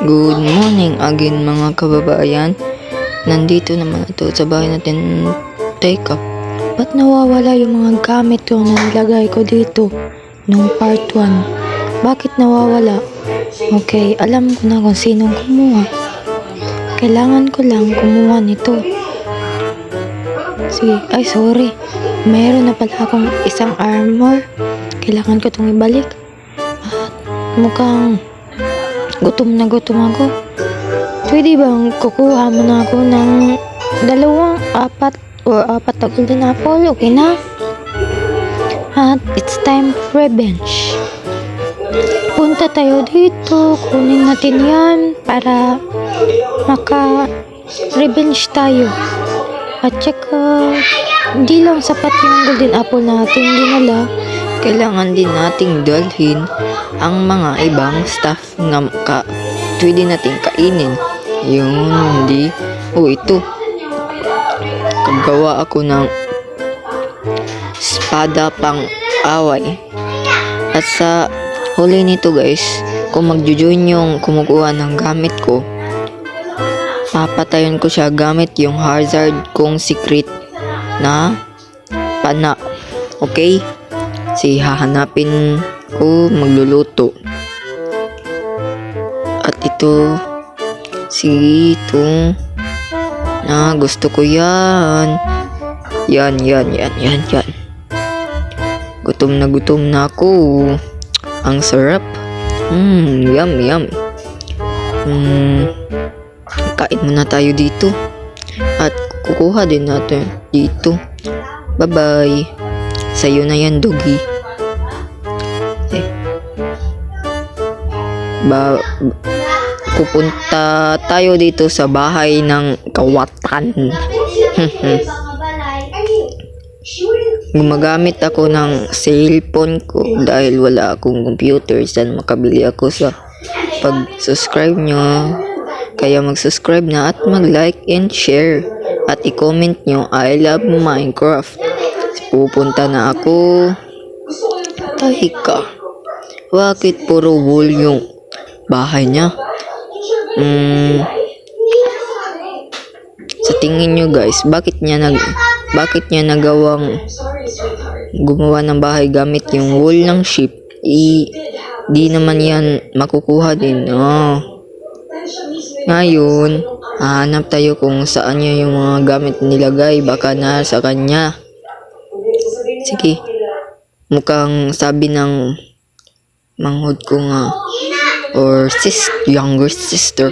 Good morning again mga kababayan. Nandito naman ito sa bahay natin. Teka, ba't nawawala yung mga gamit ko na nilagay ko dito nung part 1? Bakit nawawala? Okay, alam ko na kung sinong kumuha. Kailangan ko lang kumuha nito. Sige, ay sorry. Mayroon na pala akong isang armor. Kailangan ko itong ibalik. At mukhang gutom na gutom ako. Pwede bang kukuha mo na ako ng apat na golden apple? Okay na? At it's time for revenge. Punta tayo dito. Kunin natin yan para maka-revenge tayo. At saka, hindi lang sapat yung golden apple natin dinala. Kailangan din nating dalhin ang mga ibang stuff na pwede nating kainin. Yung hindi. Ito. Kagawa ako ng espada pang away. At sa huli nito guys, kung magjo-join yung kumukuha ng gamit ko, papatayon ko siya gamit yung hazard kong secret na pana. Okay? Si hahanapin ko magluluto. At ito na gusto ko yan. Yan. Gutom na ako. Ang sarap. Yum. Kain muna tayo dito. At kukuha din natin dito. Bye-bye. Sa'yo na yan, doggy. Pupunta tayo dito sa bahay ng kawatan. Gumagamit ako ng cellphone ko dahil wala akong computer. Saan makabili ako sa pag-subscribe nyo. Kaya mag-subscribe na at mag-like and share. At i-comment nyo, I love Minecraft. Pupunta na ako. Teka, bakit puro wool yung bahay niya? Sa tingin nyo guys, bakit niya nagawang gumawa ng bahay gamit yung wool ng sheep? Di naman yan makukuha din. Ngayon, hanap tayo kung saan niya yung mga gamit nilagay. Baka na sa kanya. Sige. Mukhang sabi ng manghod ko nga or younger sister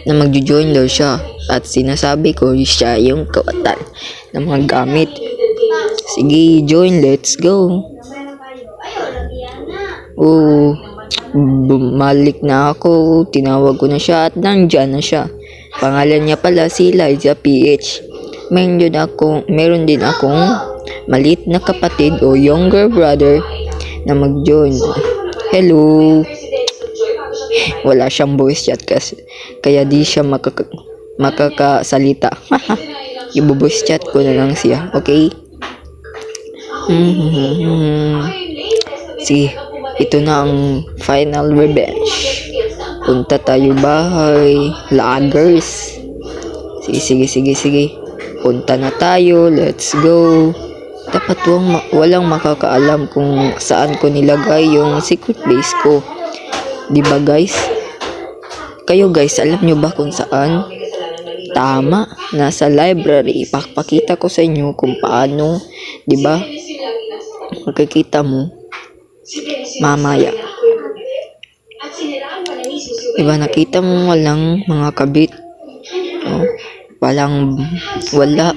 na magjo-join daw siya. At sinasabi ko siya yung kawatan ng mga gamit. Sige, join. Let's go. Bumalik na ako. Tinawag ko na siya at nandyan na siya. Pangalan niya pala si Liza PH. Meron din akong maliit na kapatid o younger brother na mag-join. Hello. Wala siyang voice chat kasi kaya di siya makakasalita. I-voice chat ko na lang siya. Okay? Sige, ito na ang final revenge. Punta tayo bahay. Laggers. Sige. Punta na tayo. Let's go. Dapat walang makakaalam kung saan ko nilagay yung secret base ko. Diba guys? Kayo guys, alam nyo ba kung saan? Tama. Nasa library. Ipapakita ko sa inyo kung paano. Diba? Makikita mo mamaya. Diba nakita mo walang mga kabit? Wala.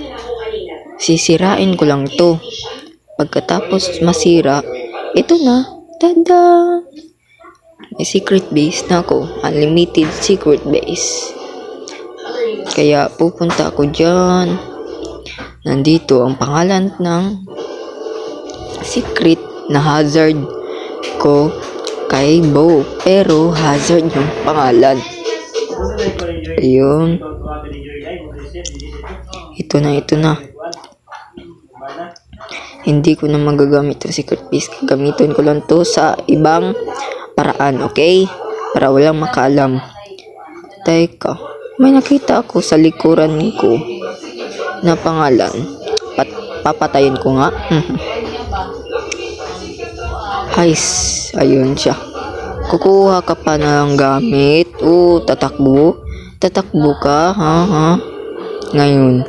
Sisirain ko lang to. Pagkatapos masira, ito na. Tada! May secret base na ako. Unlimited secret base. Kaya pupunta ako dyan. Nandito ang pangalan ng secret na hazard ko kay Bo. Pero hazard yung pangalan. Ayun. Ito na. Hindi ko na magagamit yung secret base. Gamitin ko lang to sa ibang paraan, okay? Para walang makaalam. Teka, may nakita ako sa likuran ko na pangalan. Papatayin ko nga. Hais, ayun siya. Kukuha ka pa ng gamit. Tatakbo. Tatakbo ka, ha? Ngayon,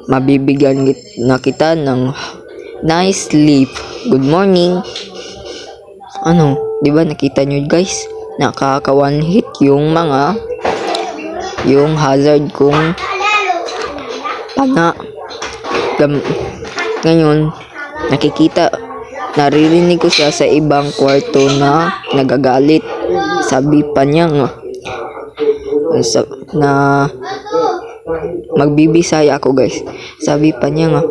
mabibigyan na kita ng nice sleep. Good morning. Ano, di ba nakita nyo guys? Nakaka-one hit yung hazard kong pana. Ngayon, naririnig ko siya sa ibang kwarto na nagagalit. Sabi pa niya nga, magbibisaya ako guys. Sabi pa niya nga,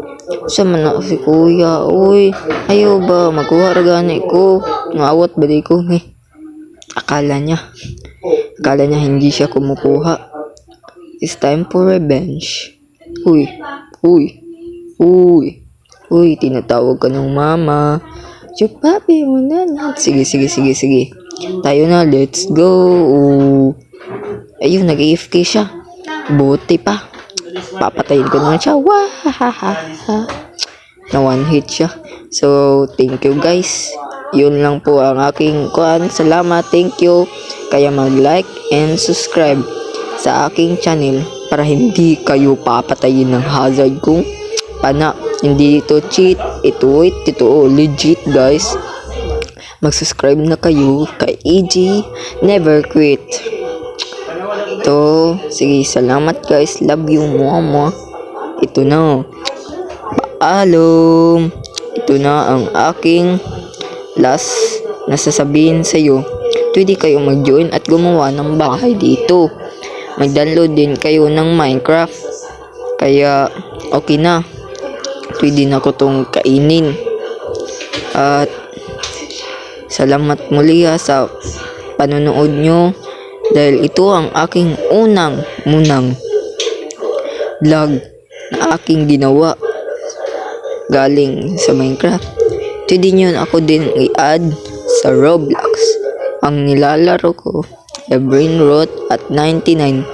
sa man si kuya, uy, ayaw ba, magkuha ragani ko. Ngawat ba di ko, Akala niya hindi siya kumukuha. It's time for revenge. Uy, tinatawag ka ng mama. Papi mo na. Sige. Tayo na, let's go. Ayun, nag-AFK siya. Buti pa. Papatayin ko naman siya. Na one hit siya. So, thank you guys. Yun lang po ang aking kuan. Salamat, thank you. Kaya mag-like and subscribe sa aking channel para hindi kayo papatayin ng hazard kong pana. Hindi ito cheat, ito legit guys. Mag-subscribe na kayo kay EG Never Quit. Sige, salamat guys. Love you, mama. Ito na. Paalam. Ito na ang aking last na sasabihin sa iyo. Pwede kayo mag-join at gumawa ng bahay dito. Mag-download din kayo ng Minecraft. Kaya okay na. Pwede na ko tong kainin. At salamat muli sa panonood nyo. Dahil ito ang aking munang vlog na aking ginawa galing sa Minecraft. Pwede nyo ako din i-add sa Roblox. Ang nilalaro ko, The Brain Rot at 99.